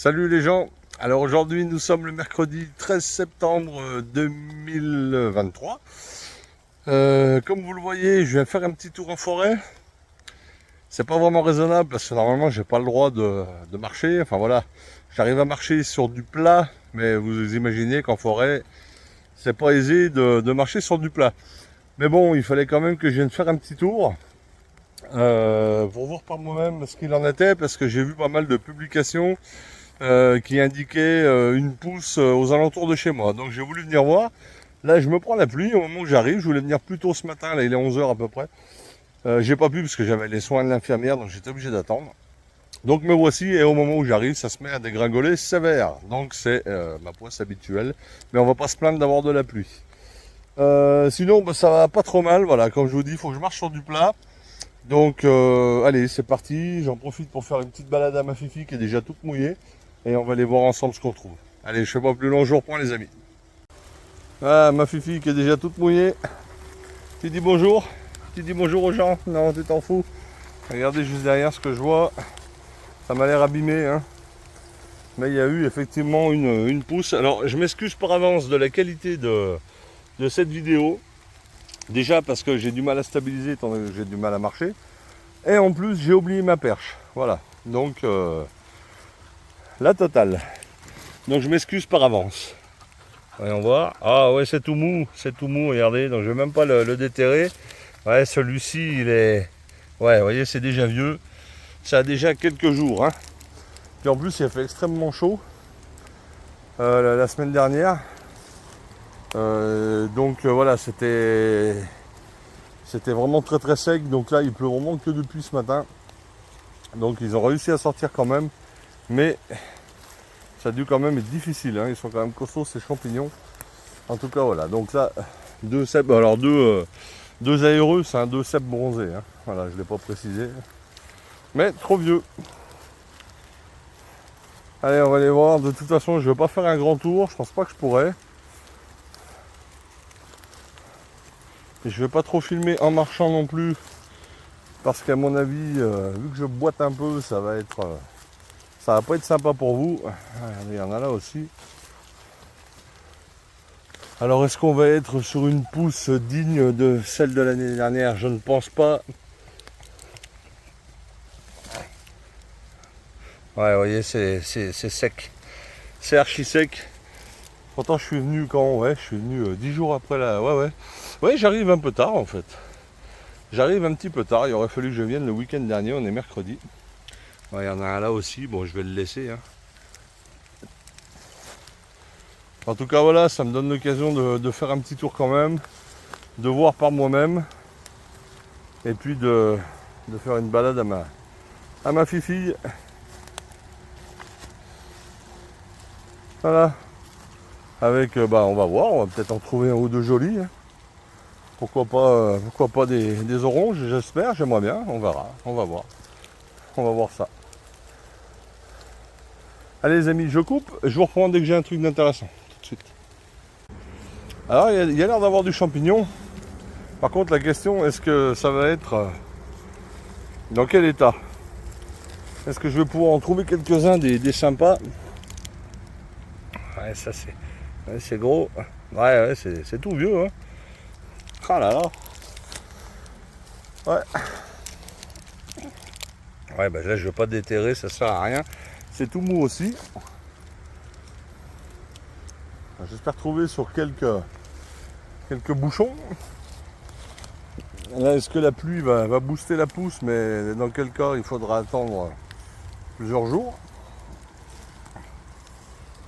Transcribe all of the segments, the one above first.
Salut les gens, alors aujourd'hui nous sommes le mercredi 13 septembre 2023. Comme vous le voyez, je viens faire un petit tour en forêt. C'est pas vraiment raisonnable parce que normalement j'ai pas le droit de marcher. Enfin voilà, j'arrive à marcher sur du plat, mais vous imaginez qu'en forêt c'est pas aisé de marcher sur du plat. Mais bon, il fallait quand même que je vienne faire un petit tour pour voir par moi-même ce qu'il en était parce que j'ai vu pas mal de publications qui indiquait une pousse aux alentours de chez moi. Donc j'ai voulu venir voir. Là, je me prends la pluie au moment où j'arrive. Je voulais venir plus tôt ce matin. Là, il est 11 h à peu près. J'ai pas pu parce que j'avais les soins de l'infirmière, donc j'étais obligé d'attendre. Donc me voici et au moment où j'arrive, ça se met à dégringoler sévère. Donc c'est ma poisse habituelle. Mais on va pas se plaindre d'avoir de la pluie. Sinon, bah, ça va pas trop mal. Voilà, comme je vous dis, il faut que je marche sur du plat. Donc allez, c'est parti. J'en profite pour faire une petite balade à ma fifi qui est déjà toute mouillée. Et on va aller voir ensemble ce qu'on trouve. Allez, je fais pas plus long, je vous reprends les amis. Ah, ma fifi qui est déjà toute mouillée. Tu dis bonjour? Tu dis bonjour aux gens? Non, tu t'en fous. Regardez juste derrière ce que je vois. Ça m'a l'air abîmé, hein. Mais il y a eu effectivement une pousse. Alors, je m'excuse par avance de la qualité de cette vidéo. Déjà parce que j'ai du mal à stabiliser, étant donné que j'ai du mal à marcher. Et en plus, j'ai oublié ma perche. Voilà. Donc, la totale. Donc je m'excuse par avance. Voyons voir. Ah ouais, c'est tout mou, regardez. Donc je vais même pas le déterrer. Ouais, celui-ci, il est... Ouais, vous voyez, c'est déjà vieux. Ça a déjà quelques jours. Hein. Puis en plus, il a fait extrêmement chaud la semaine dernière. Voilà, c'était vraiment très très sec. Donc là, il pleut vraiment que depuis ce matin. Donc ils ont réussi à sortir quand même. Mais ça a dû quand même être difficile, hein. Ils sont quand même costauds ces champignons. En tout cas voilà, donc là, deux cèpes, alors deux aéreux, c'est un deux cèpes bronzés, hein. Voilà, je ne l'ai pas précisé. Mais trop vieux. Allez, on va aller voir, de toute façon je ne vais pas faire un grand tour, je pense pas que je pourrais. Et je ne vais pas trop filmer en marchant non plus, parce qu'à mon avis, vu que je boite un peu, ça va pas être sympa pour vous. Regardez, il y en a là aussi. Alors est-ce qu'on va être sur une pousse digne de celle de l'année dernière? Je ne pense pas. Ouais, vous voyez, c'est sec. C'est archi sec. Pourtant je suis venu quand? Ouais, je suis venu 10 jours après la... Ouais. Ouais, j'arrive un peu tard en fait. J'arrive un petit peu tard. Il aurait fallu que je vienne le week-end dernier, on est mercredi. Ouais, il y en a un là aussi, bon je vais le laisser, hein. En tout cas voilà, ça me donne l'occasion de faire un petit tour quand même, de voir par moi-même, et puis de faire une balade à ma fifille. Voilà. Avec, on va voir, on va peut-être en trouver un ou deux jolis, hein. Pourquoi pas des oranges, j'espère, j'aimerais bien, on verra, on va voir. On va voir ça. Allez les amis, je coupe, je vous reprends dès que j'ai un truc d'intéressant, tout de suite. Alors il y a l'air d'avoir du champignon. Par contre la question, est-ce que ça va être dans quel état? Est-ce que je vais pouvoir en trouver quelques-uns des sympas? Ouais, ça c'est gros. Ouais, c'est tout vieux, hein. Ah là là. Ouais. Ouais, bah là je vais pas déterrer, ça sert à rien. C'est tout mou aussi. J'espère trouver sur quelques bouchons. Là, est-ce que la pluie va booster la pousse, mais dans quel cas il faudra attendre plusieurs jours.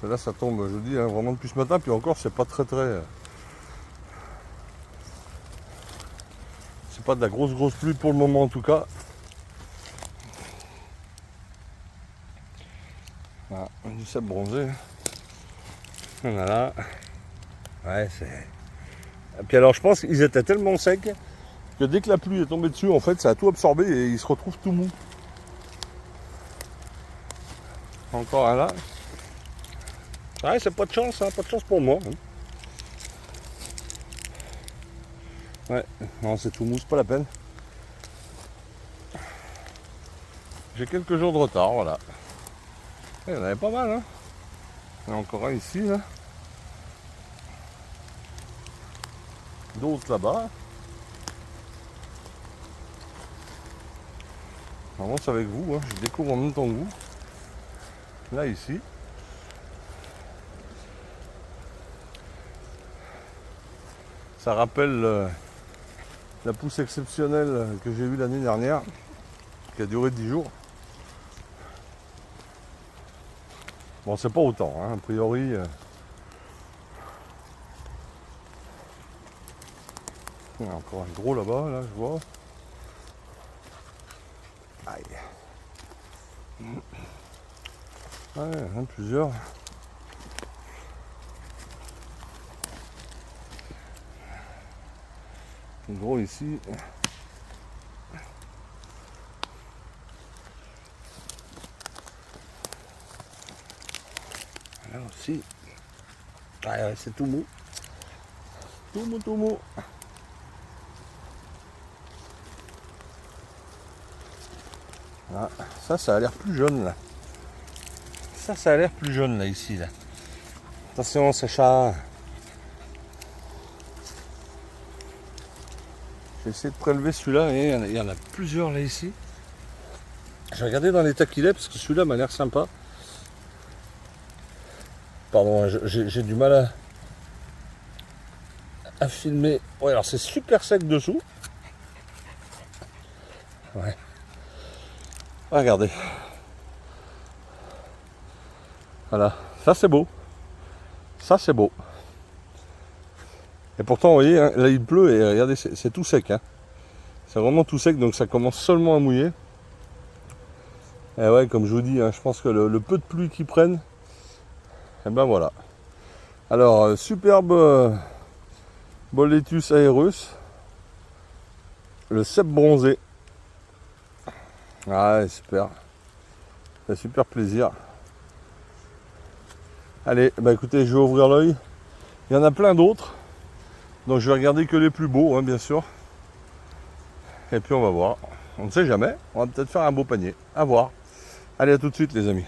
Là ça tombe, je vous dis, hein, vraiment depuis ce matin, puis encore c'est pas très. C'est pas de la grosse pluie pour le moment en tout cas. Voilà, du sable bronzé. Voilà. Ouais, c'est. Et puis alors je pense qu'ils étaient tellement secs que dès que la pluie est tombée dessus, en fait, ça a tout absorbé et ils se retrouvent tout mous. Encore un là. Ouais, c'est pas de chance, hein, pas de chance pour moi. Ouais, non, c'est tout mou, c'est pas la peine. J'ai quelques jours de retard, voilà. Il y en avait pas mal, hein. Il y en a encore un ici, là. D'autres là-bas. J'avance avec vous, hein. Je découvre en même temps que vous. Là, ici. Ça rappelle la pousse exceptionnelle que j'ai eue l'année dernière, qui a duré 10 jours. Bon, c'est pas autant, hein, a priori. Il y en a encore un gros là-bas, là, je vois. Aïe. Ouais, il y en a plusieurs. Un gros ici. Là aussi. Ouais, c'est tout mou. Tout mou, tout mou. Ah, ça a l'air plus jaune là. Ça a l'air plus jaune là, ici là. Attention, Sacha. J'ai essayé de prélever celui-là et il y en a plusieurs là ici. Je vais regarder dans l'état qu'il est parce que celui-là m'a l'air sympa. Pardon, j'ai du mal à filmer. Ouais, alors c'est super sec dessous. Ouais. Regardez. Voilà, ça c'est beau. Ça c'est beau. Et pourtant, vous voyez, hein, là il pleut et regardez, c'est tout sec. Hein. C'est vraiment tout sec, donc ça commence seulement à mouiller. Et ouais, comme je vous dis, hein, je pense que le peu de pluie qu'ils prennent, et ben voilà. Alors, superbe Boletus aerus, le cèpe bronzé. Ah, ouais, super. Ça fait super plaisir. Allez, bah écoutez, je vais ouvrir l'œil. Il y en a plein d'autres. Donc je vais regarder que les plus beaux, hein, bien sûr. Et puis on va voir. On ne sait jamais. On va peut-être faire un beau panier. À voir. Allez, à tout de suite, les amis.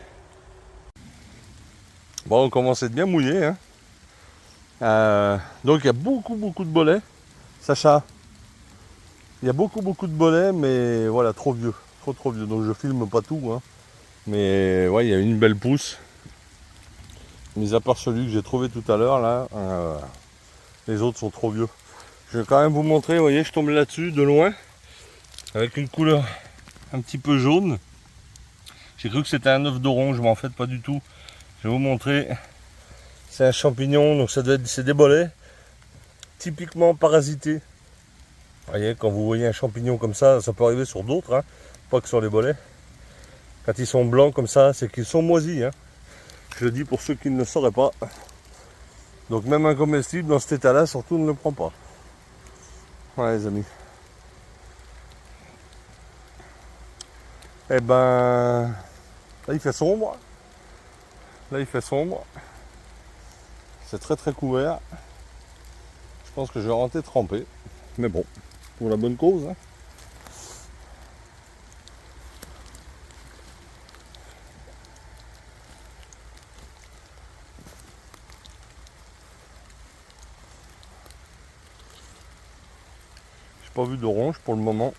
Bon, on commence à être bien mouillé. Hein. Donc il y a beaucoup de bolets. Sacha, il y a beaucoup de bolets, mais voilà, trop vieux. Trop vieux. Donc je filme pas tout. Hein. Mais ouais, il y a une belle pousse. Mis à part celui que j'ai trouvé tout à l'heure, là, les autres sont trop vieux. Je vais quand même vous montrer, vous voyez, je tombe là-dessus de loin, avec une couleur un petit peu jaune. J'ai cru que c'était un œuf d'orange, mais en fait pas du tout. Je vais vous montrer. C'est un champignon, donc ça doit être, c'est des bolets, typiquement parasités. Vous voyez, quand vous voyez un champignon comme ça peut arriver sur d'autres, hein, pas que sur les bolets. Quand ils sont blancs comme ça, c'est qu'ils sont moisis. Hein. Je le dis pour ceux qui ne le sauraient pas. Donc même un comestible dans cet état-là, surtout ne le prend pas. Ouais, les amis. Eh ben, là il fait sombre. Là il fait sombre. C'est très couvert. Je pense que je vais rentrer trempé. Mais bon, pour la bonne cause. Hein. J'ai pas vu d'orange pour le moment.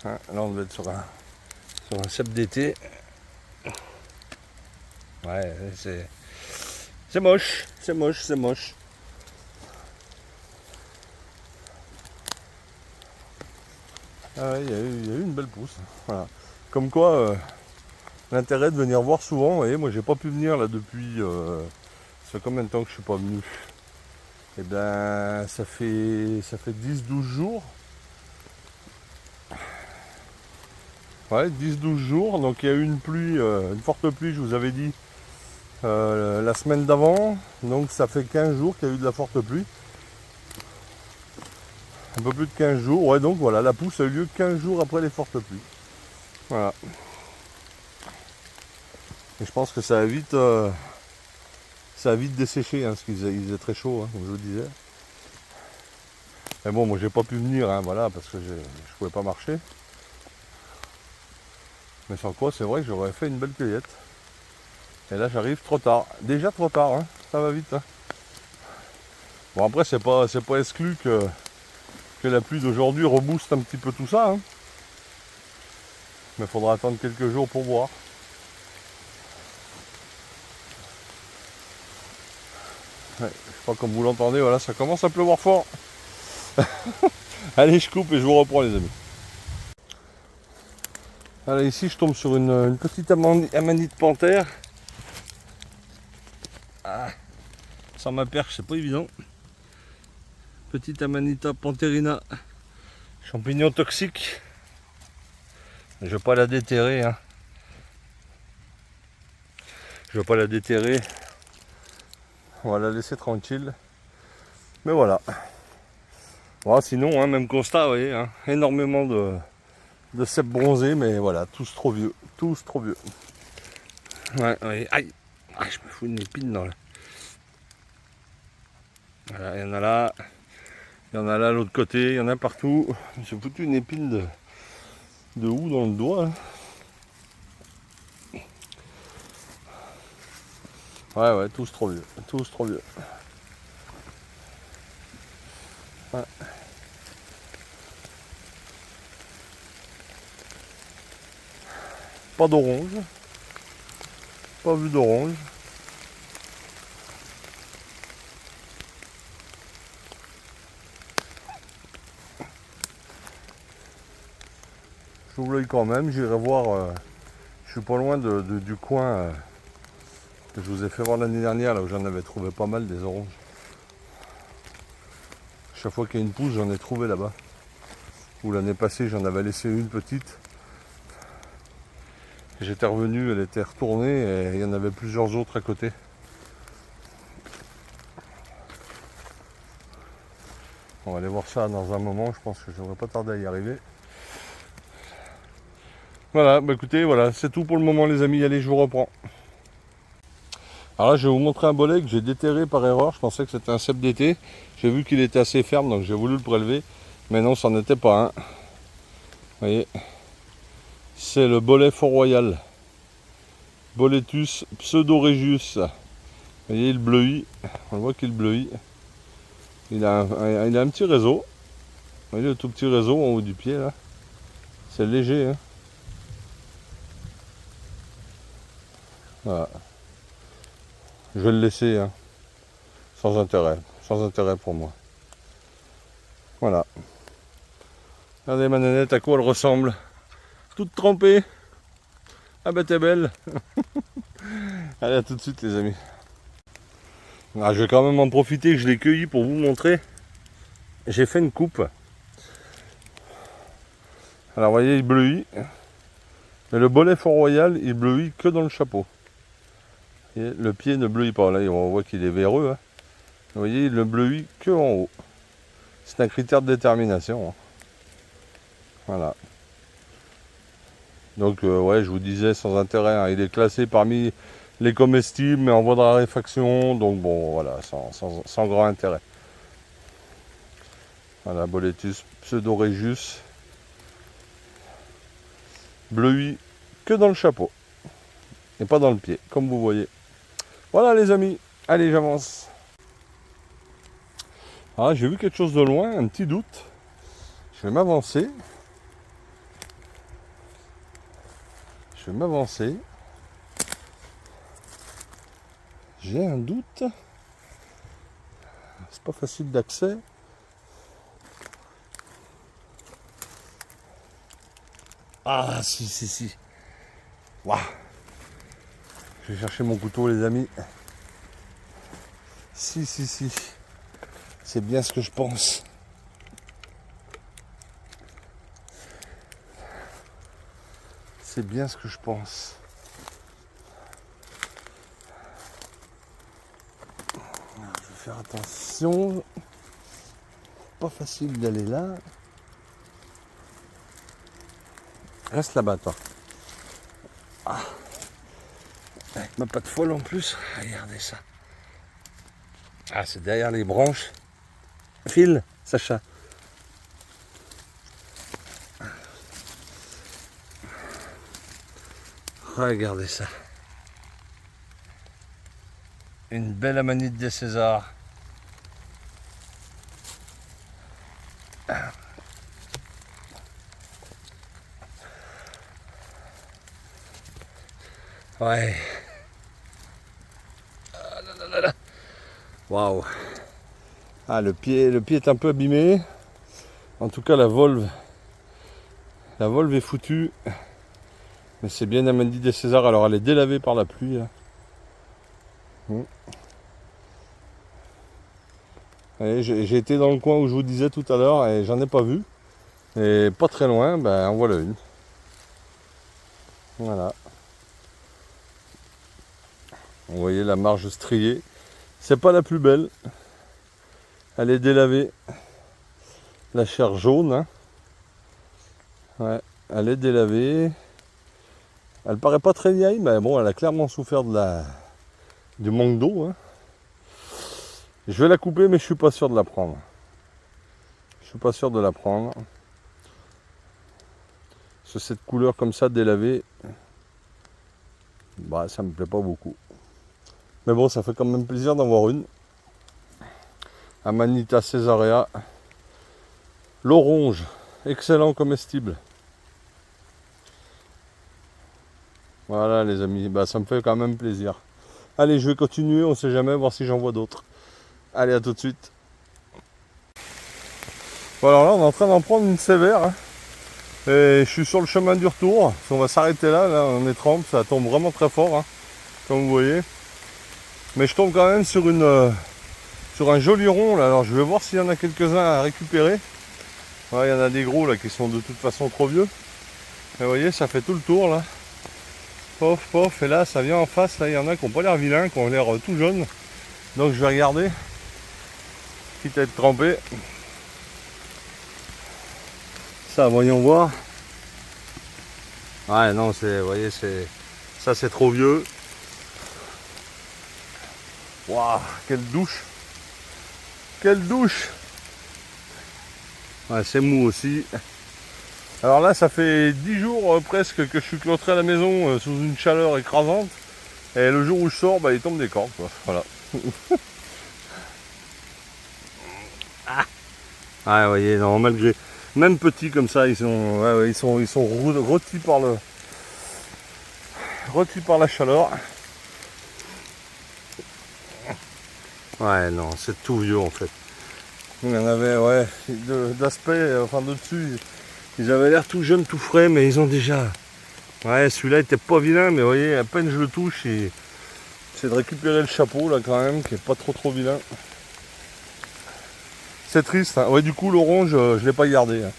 Hein, là on doit être sur un cèpe d'été. Ouais, c'est moche, c'est moche. Ah ouais, il y a eu une belle pousse. Voilà. Comme quoi, l'intérêt de venir voir souvent. Vous voyez, moi j'ai pas pu venir là depuis. Ça fait combien de temps que je suis pas venu? Eh ben, ça fait 10-12 jours. Ouais, 10-12 jours. Donc il y a eu une pluie, une forte pluie, je vous avais dit, la semaine d'avant. Donc ça fait 15 jours qu'il y a eu de la forte pluie. Un peu plus de 15 jours. Ouais, donc voilà, la pousse a eu lieu 15 jours après les fortes pluies. Voilà. Et je pense que ça a vite desséché, hein, parce qu'il faisait très chaud, hein, comme je vous disais. Mais bon, moi j'ai pas pu venir, hein, voilà, parce que je pouvais pas marcher. Mais sans quoi, c'est vrai que j'aurais fait une belle cueillette. Et là, j'arrive trop tard. Déjà trop tard, hein. Ça va vite. Hein. Bon, après, c'est pas exclu que la pluie d'aujourd'hui rebooste un petit peu tout ça. Hein. Mais il faudra attendre quelques jours pour voir. Ouais, je crois que comme vous l'entendez, voilà, ça commence à pleuvoir fort. Allez, je coupe et je vous reprends, les amis. Alors ici, je tombe sur une petite amanite panthère. Ah, sans ma perche, c'est pas évident. Petite Amanita pantherina, champignon toxique. Je vais pas la déterrer. Hein. Je vais pas la déterrer. On va la laisser tranquille. Mais voilà. Bon, sinon, hein, même constat, vous voyez, hein, énormément de cèpes bronzés, mais voilà, tous trop vieux. Tous trop vieux. Ouais, ouais. Aïe. Ah, je me fous une épine dans le... Voilà, il y en a là. Il y en a là, l'autre côté. Il y en a partout. J'ai foutu une épine de houx dans le doigt. Hein. Ouais, ouais, tous trop vieux. Tous trop vieux. Ouais. Pas d'orange. Pas vu d'orange. J'ouvre l'œil quand même. J'irai voir. Je suis pas loin du coin que je vous ai fait voir l'année dernière, là où j'en avais trouvé pas mal des oranges. Chaque fois qu'il y a une pousse, j'en ai trouvé là-bas. Ou l'année passée, j'en avais laissé une petite. J'étais revenu, elle était retournée et il y en avait plusieurs autres à côté. On va aller voir ça dans un moment, je pense que je ne devrais pas tarder à y arriver. Voilà, bah écoutez, voilà, c'est tout pour le moment les amis, allez, je vous reprends. Alors là, je vais vous montrer un bolet que j'ai déterré par erreur, je pensais que c'était un cèpe d'été. J'ai vu qu'il était assez ferme, donc j'ai voulu le prélever, mais non, ça n'en était pas un. Vous voyez, c'est le bolet Fort-Royal. Boletus pseudo-regius. Vous voyez, il bleuit, on voit qu'il bleuit. Il a un petit réseau. Vous voyez le tout petit réseau en haut du pied là. C'est léger. Hein. Voilà. Je vais le laisser. Hein. Sans intérêt. Sans intérêt pour moi. Voilà. Regardez ma nanette, à quoi elle ressemble. Toute trempée. Ah bah t'es belle. Allez, à tout de suite les amis. Ah, je vais quand même en profiter que je l'ai cueilli pour vous montrer. J'ai fait une coupe. Alors vous voyez, il bleuit. Mais le bolet Fort-Royal, il bleuit que dans le chapeau. Et le pied ne bleuit pas. Là, on voit qu'il est véreux. Hein. Vous voyez, il ne bleuit que en haut. C'est un critère de détermination. Hein. Voilà. Donc, ouais, je vous disais, sans intérêt. Hein. Il est classé parmi les comestibles, mais en voie de raréfaction. Donc, bon, voilà, sans grand intérêt. Voilà, Boletus pseudo-regius. Bleuit que dans le chapeau. Et pas dans le pied, comme vous voyez. Voilà, les amis. Allez, j'avance. Ah, j'ai vu quelque chose de loin, un petit doute. Je vais m'avancer. Je vais m'avancer. J'ai un doute. C'est pas facile d'accès. Ah, si. Waouh. Je vais chercher mon couteau, les amis. Si. C'est bien ce que je pense. C'est bien ce que je pense. Je vais faire attention. Pas facile d'aller là. Reste là-bas, toi. Ah. Avec ma patte folle en plus. Regardez ça. Ah, c'est derrière les branches. File, Sacha. Regardez ça. Une belle amanite des Césars. Ouais. Waouh. Ah, le pied est un peu abîmé. En tout cas, la volve est foutue. Mais c'est bien Amanite des Césars. Alors, elle est délavée par la pluie. Là. J'ai été dans le coin où je vous disais tout à l'heure et j'en ai pas vu. Et pas très loin, ben en voilà une. Voilà. Vous voyez la marge striée. C'est pas la plus belle. Elle est délavée. La chair jaune. Hein. Ouais, elle est délavée. Elle paraît pas très vieille, mais bon, elle a clairement souffert du manque d'eau. Hein. Je vais la couper, mais je suis pas sûr de la prendre. Je suis pas sûr de la prendre. Parce que cette couleur comme ça délavée, bah ça me plaît pas beaucoup. Mais bon, ça fait quand même plaisir d'en voir une. Amanita caesarea. L'orange, excellent comestible. Voilà les amis, bah ça me fait quand même plaisir. Allez, je vais continuer, on sait jamais, voir si j'en vois d'autres. Allez, à tout de suite. Bon, alors là, on est en train d'en prendre une sévère. Hein. Et je suis sur le chemin du retour. On va s'arrêter là, on est trempe, ça tombe vraiment très fort, hein, comme vous voyez. Mais je tombe quand même sur un joli rond là. Alors je vais voir s'il y en a quelques-uns à récupérer. Ouais, il y en a des gros là qui sont de toute façon trop vieux. Et vous voyez, ça fait tout le tour là. Pof, pof, et là ça vient en face, là il y en a qui n'ont pas l'air vilains, qui ont l'air tout jaunes. Donc je vais regarder, quitte à être trempé. Ça, voyons voir. Ouais, non, vous voyez, ça c'est trop vieux. Waouh, quelle douche. Quelle douche. Ouais, c'est mou aussi. Alors là, ça fait 10 jours presque que je suis cloîtré à la maison sous une chaleur écrasante. Et le jour où je sors, bah, il tombe des cordes, quoi. Voilà. Ah, vous voyez, non, malgré... Même petits comme ça, ils sont rôtis par la chaleur. Ouais, non, c'est tout vieux en fait. Il y en avait, ouais, d'aspect, enfin de dessus, ils avaient l'air tout jeunes, tout frais, mais ils ont déjà... Ouais, celui-là était pas vilain, mais vous voyez, à peine je le touche, et c'est de récupérer le chapeau là quand même, qui est pas trop vilain. C'est triste, hein. Ouais, du coup l'orange, je l'ai pas gardé. Hein.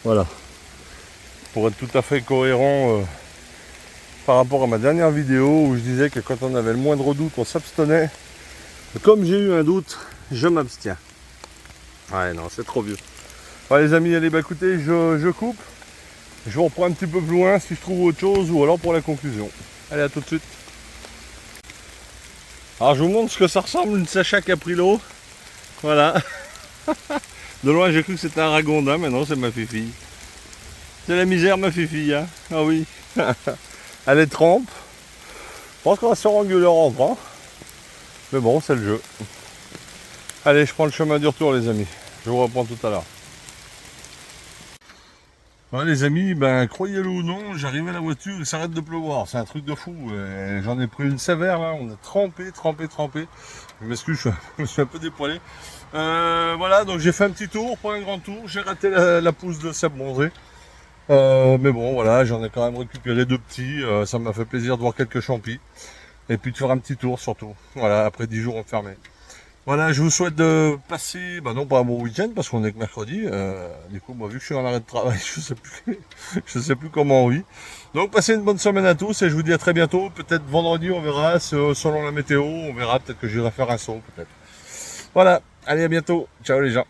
Voilà. Pour être tout à fait cohérent par rapport à ma dernière vidéo où je disais que quand on avait le moindre doute, on s'abstenait. Comme j'ai eu un doute, je m'abstiens. Ouais, non, c'est trop vieux. Ouais, les amis, allez, bah écoutez, je coupe. Je vous reprends un petit peu plus loin si je trouve autre chose ou alors pour la conclusion. Allez, à tout de suite. Alors, je vous montre ce que ça ressemble, une Sacha qui a pris l'eau. Voilà. De loin, j'ai cru que c'était un ragondin, mais non, c'est ma fifille. C'est la misère, ma fifille, hein. Ah oui. Elle est trempe. Je pense qu'on va se rengueuler en rentrant. Mais bon, c'est le jeu. Allez, je prends le chemin du retour, les amis. Je vous reprends tout à l'heure. Ouais, les amis, ben croyez-le ou non, j'arrive à la voiture, il s'arrête de pleuvoir. C'est un truc de fou. J'en ai pris une sévère là, on a trempé. Je m'excuse, je me suis un peu dépoilé. Voilà, donc j'ai fait un petit tour, pas un grand tour. J'ai raté la pousse de Seb Bronzé. Mais bon, voilà, j'en ai quand même récupéré 2 petits. Ça m'a fait plaisir de voir quelques champis. Et puis de faire un petit tour surtout. Voilà, après 10 jours enfermés. Voilà, je vous souhaite de passer, bah non pas un bon week-end parce qu'on est que mercredi. Du coup, moi vu que je suis en arrêt de travail, je sais plus comment on vit. Donc passez une bonne semaine à tous et je vous dis à très bientôt. Peut-être vendredi, on verra, selon la météo, on verra, peut-être que j'irai faire un saut, peut-être. Voilà, allez à bientôt. Ciao les gens.